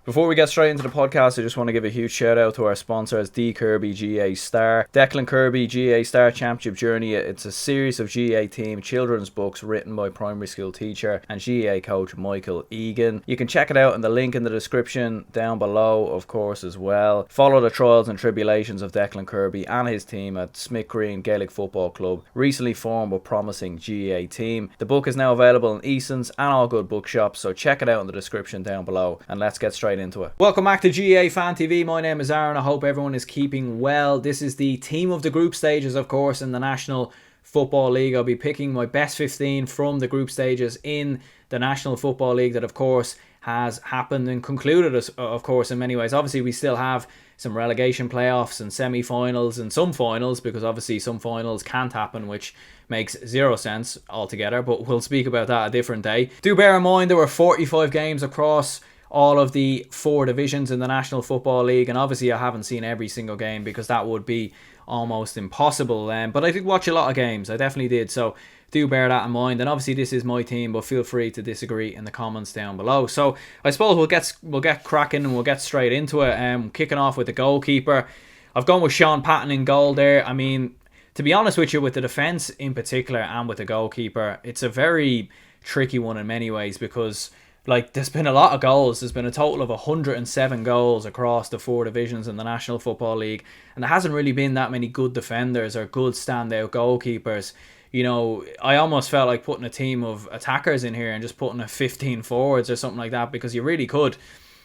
Before we get straight into the podcast, I just want to give a huge shout out to our sponsors, Declan Kirby GAA Star. Declan Kirby GAA Star Championship Journey. It's a series of GAA team children's books written by primary school teacher and GAA coach Michael Egan. You can check it out in the link in the description down below, of course, as well. Follow the trials and tribulations of Declan Kirby and his team at Smithgreen Gaelic Football Club, recently formed but promising GAA team. The book is now available in Eason's and all good bookshops, so check it out in the description down below, and let's get straight into it. Welcome back to GAA Fan TV. My name is Aaron. I hope everyone is keeping well. This is the team of the group stages, of course, in the National Football League. I'll be picking my best 15 from the group stages in the National Football League that, of course, has happened and concluded, of course, in many ways. Obviously, we still have some relegation playoffs and semi-finals and some finals, because obviously some finals can't happen, which makes zero sense altogether, but we'll speak about that a different day. Do bear in mind there were 45 games across all of the 4 divisions in the National Football League, and obviously I haven't seen every single game because that would be almost impossible, but I did watch a lot of games. I definitely did, so do bear that in mind. And obviously this is my team, but feel free to disagree in the comments down below. So I suppose we'll get cracking and we'll get straight into it. Kicking off with the goalkeeper, I've gone with Sean Patton in goal there. I mean, to be honest with you, with the defence in particular and with the goalkeeper, it's a very tricky one in many ways, because there's been a lot of goals. There's been a total of 107 goals across the 4 divisions in the National Football League, and there hasn't really been that many good defenders or good standout goalkeepers. You know, I almost felt like putting a team of attackers in here and just putting a 15 forwards or something like that, because you really could,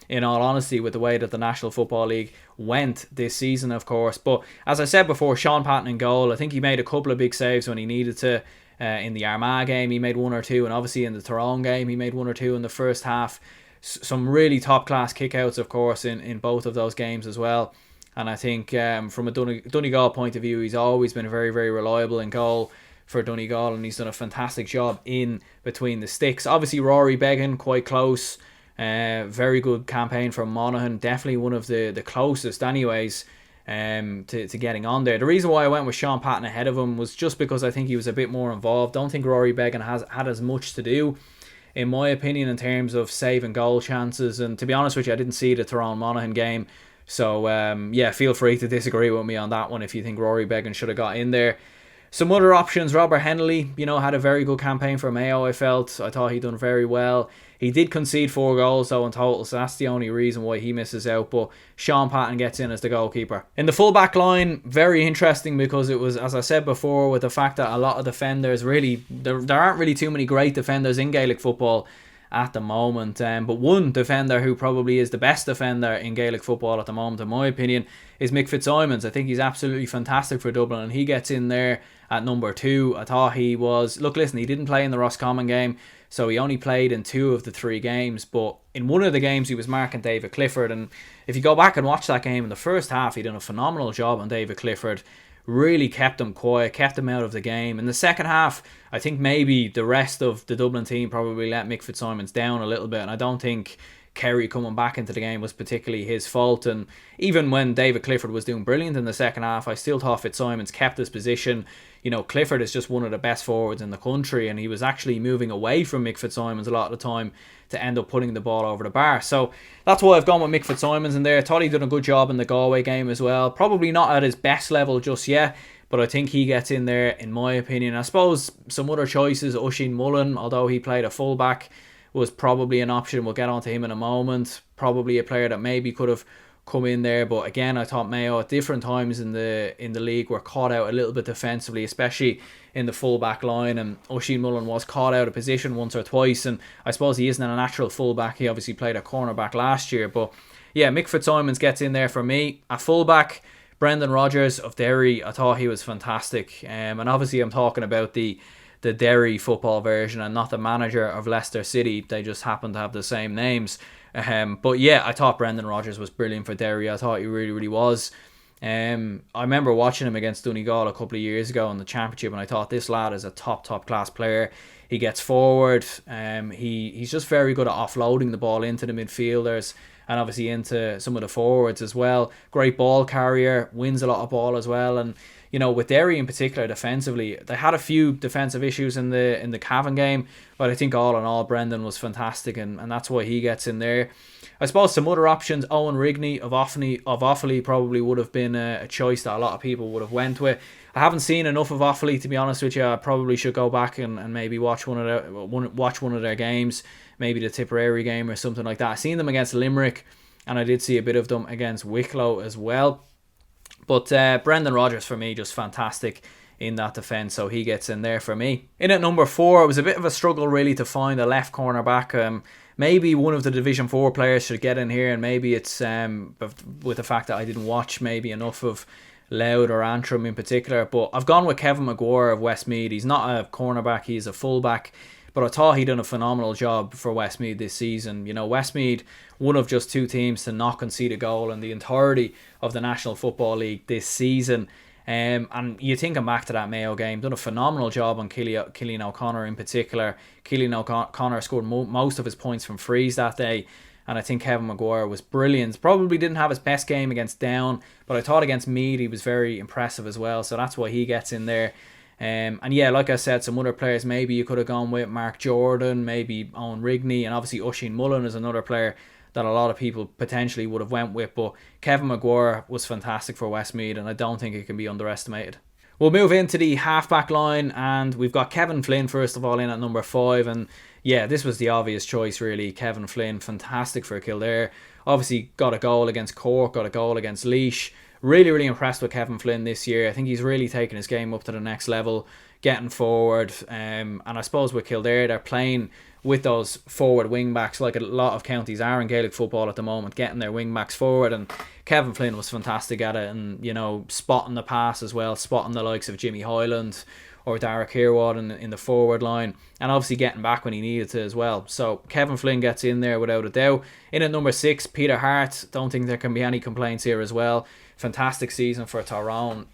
in all honesty, with the way that the National Football League went this season, of course. But as I said before, Sean Patton in goal. I think he made a couple of big saves when he needed to. In the Armagh game, he made 1 or 2, and obviously in the Tyrone game, he made 1 or 2 in the first half. Some really top-class kickouts, of course, in both of those games as well. And I think from a Donegal point of view, he's always been very, very reliable in goal for Donegal, and he's done a fantastic job in between the sticks. Obviously, Rory Beggan, quite close. Very good campaign from Monaghan. Definitely one of the closest, anyways, to getting on there. The reason why I went with Sean Patton ahead of him was just because I think he was a bit more involved. Don't think Rory Beggan has had as much to do, in my opinion, in terms of saving goal chances. And to be honest with you, I didn't see the Tyrone Monaghan game, so yeah, feel free to disagree with me on that one if you think Rory Beggan should have got in there. Some other options, Robert Henley, had a very good campaign for Mayo, I felt. I thought he done very well. He did concede 4 goals though in total, so that's the only reason why he misses out. But Sean Patton gets in as the goalkeeper. In the full-back line, very interesting, because it was, as I said before, with the fact that a lot of defenders really, there aren't really too many great defenders in Gaelic football at the moment, but one defender who probably is the best defender in Gaelic football at the moment, in my opinion, is Mick Fitzsimons. I think he's absolutely fantastic for Dublin, and he gets in there at number 2. I thought he was, look, listen, he didn't play in the Roscommon game, so he only played in 2 of the 3 games, but in one of the games he was marking David Clifford, and if you go back and watch that game, in the first half he did a phenomenal job on David Clifford. Really kept him quiet, kept him out of the game. In the second half, I think maybe the rest of the Dublin team probably let Mick Fitzsimons down a little bit, and I don't think Kerry coming back into the game was particularly his fault. And even when David Clifford was doing brilliant in the second half, I still thought Fitzsimons kept his position. Clifford is just one of the best forwards in the country, and he was actually moving away from Mick Fitzsimons a lot of the time to end up putting the ball over the bar. So that's why I've gone with Mick Fitzsimons in there. I thought he did a good job in the Galway game as well. Probably not at his best level just yet, but I think he gets in there, in my opinion. I suppose some other choices, Oisin Mullen, although he played a fullback, was probably an option. We'll get on to him in a moment. Probably a player that maybe could have come in there, but again, I thought Mayo at different times in the league were caught out a little bit defensively, especially in the full back line, and Oisin Mullen was caught out of position once or twice, and I suppose he isn't a natural full back. He obviously played a cornerback last year, but yeah, Mick Fitzsimons gets in there for me. At full back, Brendan Rodgers of Derry, I thought he was fantastic, and obviously I'm talking about the Derry football version and not the manager of Leicester City. They just happen to have the same names. But yeah, I thought Brendan Rodgers was brilliant for Derry. I thought he really, really was. I remember watching him against Donegal a couple of years ago in the Championship, and I thought this lad is a top class player. He gets forward. He's just very good at offloading the ball into the midfielders and obviously into some of the forwards as well. Great ball carrier, wins a lot of ball as well. And with Derry in particular defensively, they had a few defensive issues in the Cavan game, but I think all in all, Brendan was fantastic, and that's why he gets in there. I suppose some other options, Owen Rigney of Offaly probably would have been a choice that a lot of people would have went with. I haven't seen enough of Offaly, to be honest with you. I probably should go back and maybe watch one of their games, maybe the Tipperary game or something like that. I seen them against Limerick, and I did see a bit of them against Wicklow as well. But Brendan Rodgers for me, just fantastic in that defence, so he gets in there for me. In at number 4, it was a bit of a struggle really to find a left corner back. Maybe one of the Division 4 players should get in here, and maybe it's with the fact that I didn't watch maybe enough of Loud or Antrim in particular, but I've gone with Kevin Maguire of Westmeath. He's not a cornerback, he's a fullback, but I thought he'd done a phenomenal job for Westmeath this season. Westmeath, one of just 2 teams to not concede a goal in the entirety of the National Football League this season. And you thinking back to that Mayo game, done a phenomenal job on Cillian O'Connor in particular. Cillian O'Connor scored most of his points from frees that day, and I think Kevin Maguire was brilliant. Probably didn't have his best game against Down, but I thought against Meath he was very impressive as well, so that's why he gets in there. And yeah, like I said, some other players maybe you could have gone with, Mark Jordan, maybe Owen Rigney, and obviously Oisin Mullen is another player that a lot of people potentially would have went with, but Kevin Maguire was fantastic for Westmeath, and I don't think it can be underestimated. We'll move into the half-back line, and we've got Kevin Flynn first of all in at number 5, and yeah, this was the obvious choice really. Kevin Flynn, fantastic for Kildare. Obviously got a goal against Cork, got a goal against Laois. Really impressed with Kevin Flynn this year. I think he's really taken his game up to the next level, getting forward, and I suppose with Kildare, they're playing with those forward wing backs like a lot of counties are in Gaelic football at the moment, getting their wing backs forward, and Kevin Flynn was fantastic at it, and spotting the pass as well, spotting the likes of Jimmy Hyland or Dereck Herward in the forward line, and obviously getting back when he needed to as well. So Kevin Flynn gets in there without a doubt. In at number 6, Peter Hart. Don't think there can be any complaints here as well. Fantastic season for Tyrone.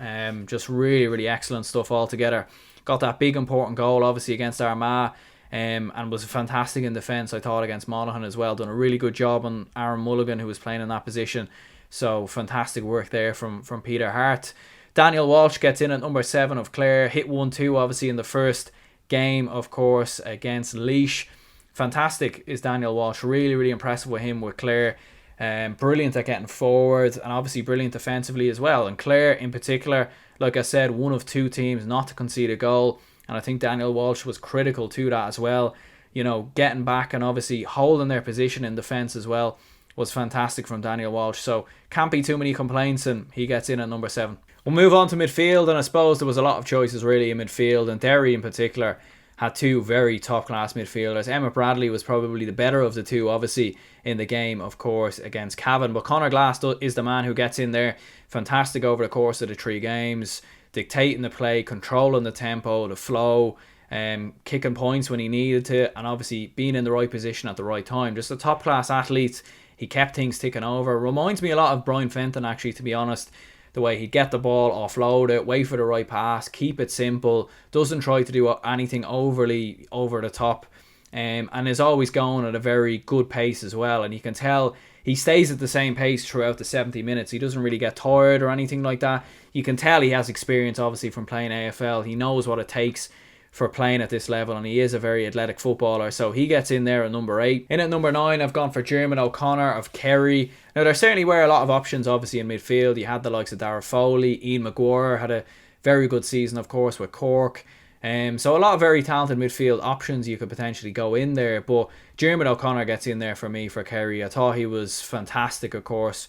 Just really excellent stuff altogether. Got that big important goal obviously against Armagh, and was fantastic in defence, I thought, against Monaghan as well. Done a really good job on Aaron Mulligan, who was playing in that position. So fantastic work there from Peter Hart. Daniel Walsh gets in at number 7 of Clare. Hit 1-2 obviously in the first game, of course, against Laois. Fantastic is Daniel Walsh. Really impressive with him with Clare. Brilliant at getting forward, and obviously brilliant defensively as well. And Clare in particular, like I said, one of 2 teams not to concede a goal, and I think Daniel Walsh was critical to that as well. Getting back and obviously holding their position in defence as well was fantastic from Daniel Walsh. So can't be too many complaints, and he gets in at number 7. We'll move on to midfield, and I suppose there was a lot of choices really in midfield, and Derry in particular had 2 very top class midfielders. Emmet Bradley was probably the better of the 2, obviously, in the game, of course, against Cavan, but Conor Glass is the man who gets in there. Fantastic over the course of the 3 games, dictating the play, controlling the tempo, the flow, kicking points when he needed to, and obviously being in the right position at the right time. Just a top class athlete. He kept things ticking over. Reminds me a lot of Brian Fenton, actually, to be honest. The way he'd get the ball, offload it, wait for the right pass, keep it simple, doesn't try to do anything overly over the top, and is always going at a very good pace as well. And you can tell he stays at the same pace throughout the 70 minutes. He doesn't really get tired or anything like that. You can tell he has experience, obviously, from playing AFL. He knows what it takes for playing at this level, and he is a very athletic footballer, so he gets in there at number 8. In at number 9, I've gone for Jeremy O'Connor of Kerry. Now, there certainly were a lot of options, obviously, in midfield. You had the likes of Dara Foley, Ian Maguire had a very good season, of course, with Cork. So a lot of very talented midfield options you could potentially go in there, but Jeremy O'Connor gets in there for me for Kerry. I thought he was fantastic, of course,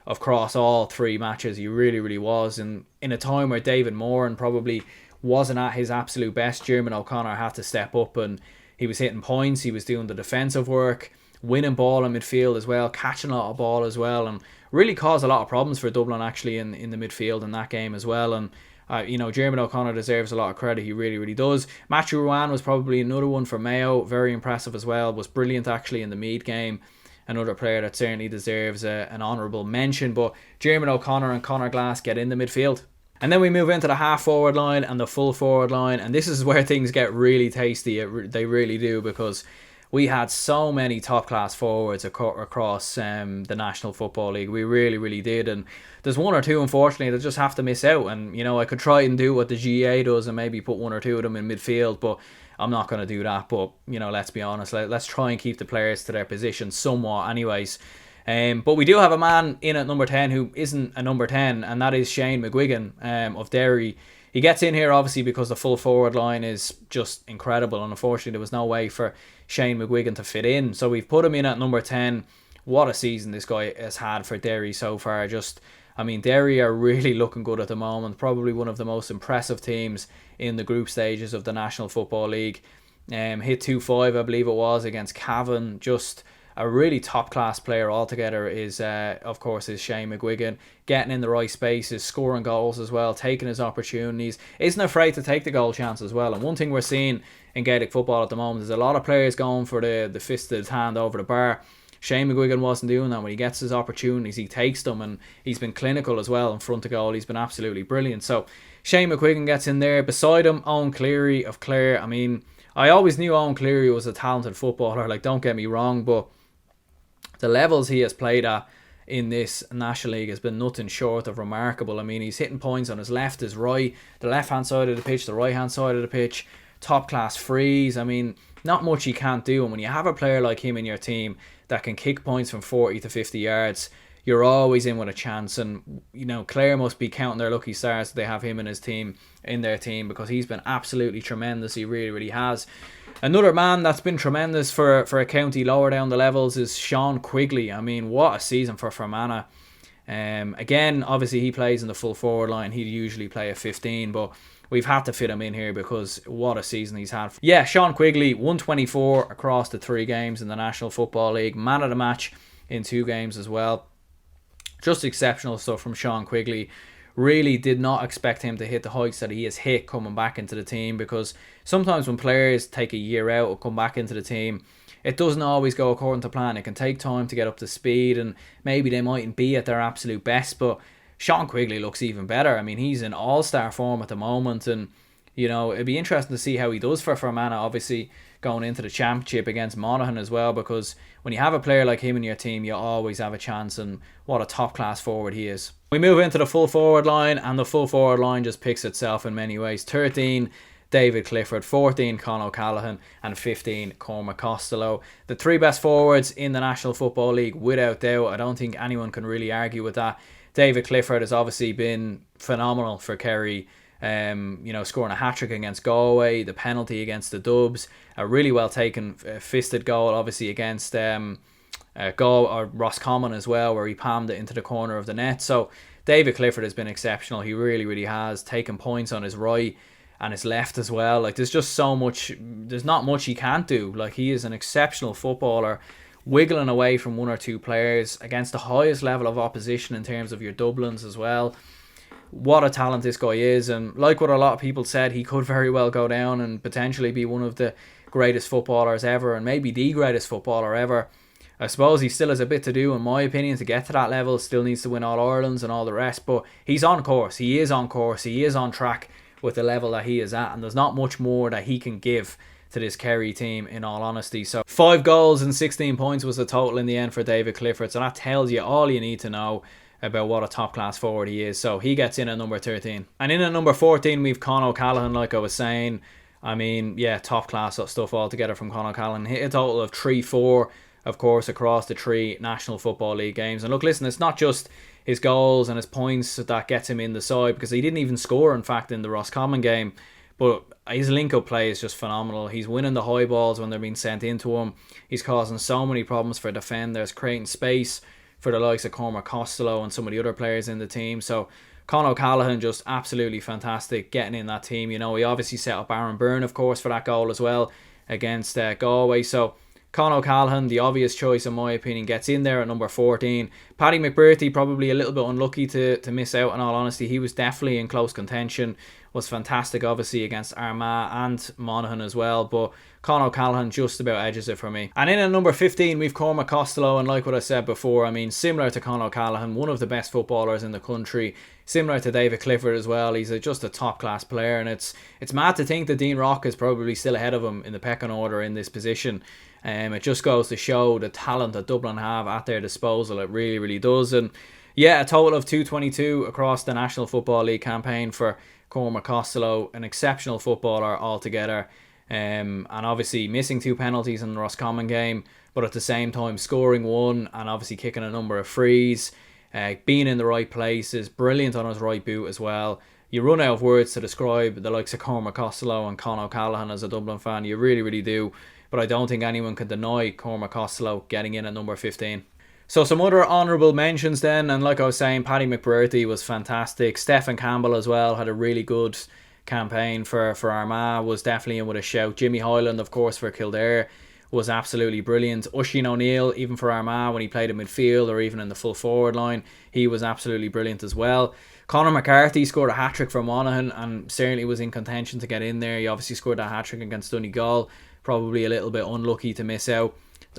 across all 3 matches. He really was, and in a time where David Moran probably wasn't at his absolute best, Jeremy O'Connor had to step up, and he was hitting points, he was doing the defensive work, winning ball in midfield as well, catching a lot of ball as well, and really caused a lot of problems for Dublin actually in the midfield in that game as well. And Jeremy O'Connor deserves a lot of credit, he really does. Matthew Ruan was probably another one for Mayo, very impressive as well, was brilliant actually in the Meath game. Another player that certainly deserves an honourable mention, but Jeremy O'Connor and Conor Glass get in the midfield. And then we move into the half forward line and the full forward line, and this is where things get really tasty. They really do, because we had so many top class forwards across the National Football League. We really, really did. And there's one or two, unfortunately, that just have to miss out. And, you know, I could try and do what the GAA does and maybe put one or two of them in midfield, but I'm not going to do that. But, you know, let's be honest, let's try and keep the players to their position somewhat anyways. But we do have a man in at number 10 who isn't a number 10, and that is Shane Mcguigan of Derry. He gets in here obviously because the full forward line is just incredible, and unfortunately there was no way for Shane Mcguigan to fit in. So we've put him in at number 10. What a season this guy has had for Derry so far. Derry are really looking good at the moment. Probably one of the most impressive teams in the group stages of the National Football League. Hit 2-5, I believe it was, against Cavan. Just a really top-class player altogether is Shane Mcguigan. Getting in the right spaces, scoring goals as well, taking his opportunities. Isn't afraid to take the goal chance as well. And one thing we're seeing in Gaelic football at the moment is a lot of players going for the fisted hand over the bar. Shane Mcguigan wasn't doing that. When he gets his opportunities, he takes them, and he's been clinical as well in front of goal. He's been absolutely brilliant. So Shane Mcguigan gets in there. Beside him, Owen Cleary of Clare. I mean, I always knew Owen Cleary was a talented footballer, like, don't get me wrong, but the levels he has played at in this National League has been nothing short of remarkable. I mean, he's hitting points on his left, his right, the left-hand side of the pitch, the right-hand side of the pitch, top-class frees. I mean, not much he can't do. And when you have a player like him in your team that can kick points from 40 to 50 yards, you're always in with a chance. And, you know, Clare must be counting their lucky stars that they have him in their team, because he's been absolutely tremendous. He really, really has. Another man that's been tremendous for a county lower down the levels is Sean Quigley. I mean, what a season for Fermanagh. Again, obviously he plays in the full forward line. He'd usually play a 15, but we've had to fit him in here because what a season he's had. Yeah, Sean Quigley, 124 across the 3 games in the National Football League. Man of the match in 2 games as well. Just exceptional stuff from Sean Quigley. Really did not expect him to hit the heights that he has hit coming back into the team, because sometimes when players take a year out or come back into the team, it doesn't always go according to plan. It can take time to get up to speed, and maybe they mightn't be at their absolute best, but Sean Quigley looks even better. I mean, he's in all-star form at the moment, and, you know, it'd be interesting to see how he does for Fermanagh, obviously going into the championship against Monaghan as well, because when you have a player like him in your team, you always have a chance, and what a top-class forward he is. We move into the full forward line, and the full forward line just picks itself in many ways. 13, David Clifford, 14, Con O'Callaghan, and 15, Cormac Costello. The 3 best forwards in the National Football League, without doubt. I don't think anyone can really argue with that. David Clifford has obviously been phenomenal for Kerry, scoring a hat-trick against Galway, the penalty against the Dubs, a really well taken fisted goal obviously against Roscommon as well, where he palmed it into the corner of the net. So David Clifford has been exceptional. He really, really has taken points on his right and his left as well. Like, there's just so much, there's not much he can't do. Like, he is an exceptional footballer, wiggling away from 1 or 2 players against the highest level of opposition in terms of your Dublins as well. What a talent this guy is, and like what a lot of people said, he could very well go down and potentially be one of the greatest footballers ever, and maybe the greatest footballer ever. I suppose he still has a bit to do, in my opinion, to get to that level. Still needs to win All Irelands and all the rest, but he's on course. He is on course. He is on track with the level that he is at, and there's not much more that he can give to this Kerry team, in all honesty. So 5 goals and 16 points was the total in the end for David Clifford, so that tells you all you need to know about what a top class forward he is. So he gets in at number 13. And in at number 14 we've Con O'Callaghan, like I was saying. I mean, yeah, top class stuff altogether from Con O'Callaghan. Hit a total of 3-4, of course, across the 3 National Football League games. And look, listen, it's not just his goals and his points that gets him in the side, because he didn't even score, in fact, in the Roscommon game. But his link-up play is just phenomenal. He's winning the high balls when they're being sent into him. He's causing so many problems for defenders, creating space for the likes of Cormac Costello and some of the other players in the team. So Con O'Callaghan just absolutely fantastic getting in that team. You know, he obviously set up Aaron Byrne, of course, for that goal as well against Galway. So Con O'Callaghan, the obvious choice in my opinion, gets in there at number 14. Paddy Mcbritty, probably a little bit unlucky to miss out, in all honesty. He was definitely in close contention was fantastic, obviously, against Armagh and Monaghan as well. But Con O'Callaghan just about edges it for me. And in at number 15, we've Cormac Costello. And like what I said before, I mean, similar to Con O'Callaghan, one of the best footballers in the country. Similar to David Clifford as well. He's just a top-class player. And it's mad to think that Dean Rock is probably still ahead of him in the pecking order in this position. It just goes to show the talent that Dublin have at their disposal. It really, really does. And yeah, a total of 222 across the National Football League campaign for Cormac Costello. An exceptional footballer altogether. And obviously missing 2 penalties in the Roscommon game, but at the same time scoring 1 and obviously kicking a number of frees. Being in the right places, brilliant on his right boot as well. You run out of words to describe the likes of Cormac Costello and Con O'Callaghan as a Dublin fan. You really, really do. But I don't think anyone can deny Cormac Costello getting in at number 15. So some other honourable mentions then, and like I was saying, Paddy Mcbritty was fantastic. Stephen Campbell as well had a really good campaign for Armagh, was definitely in with a shout. Jimmy Hyland, of course, for Kildare was absolutely brilliant. Oisin O'Neill, even for Armagh, when he played in midfield or even in the full forward line, he was absolutely brilliant as well. Conor McCarthy scored a hat-trick for Monaghan and certainly was in contention to get in there. He obviously scored that hat-trick against Donegal, probably a little bit unlucky to miss out.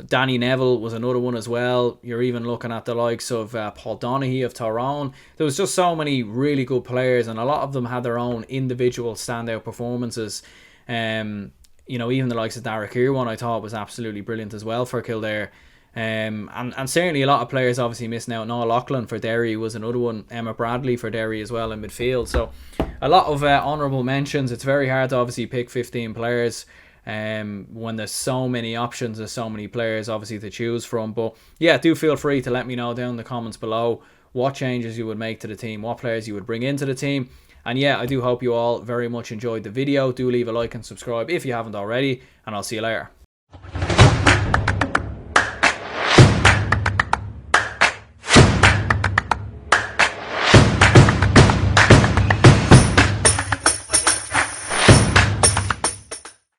Danny Neville was another one as well. You're even looking at the likes of Paul Donaghy of Tyrone. There was just so many really good players, and a lot of them had their own individual standout performances. You know, even the likes of Dereck here, one I thought was absolutely brilliant as well for Kildare. And certainly a lot of players obviously missing out. Noel Loughlin for Derry was another one. Emma Bradley for Derry as well in midfield. So a lot of honourable mentions. It's very hard to obviously pick 15 players when there's so many options, there's so many players obviously to choose from. But yeah, do feel free to let me know down in the comments below what changes you would make to the team, what players you would bring into the team. And yeah, I do hope you all very much enjoyed the video. Do leave a like and subscribe if you haven't already, and I'll see you later.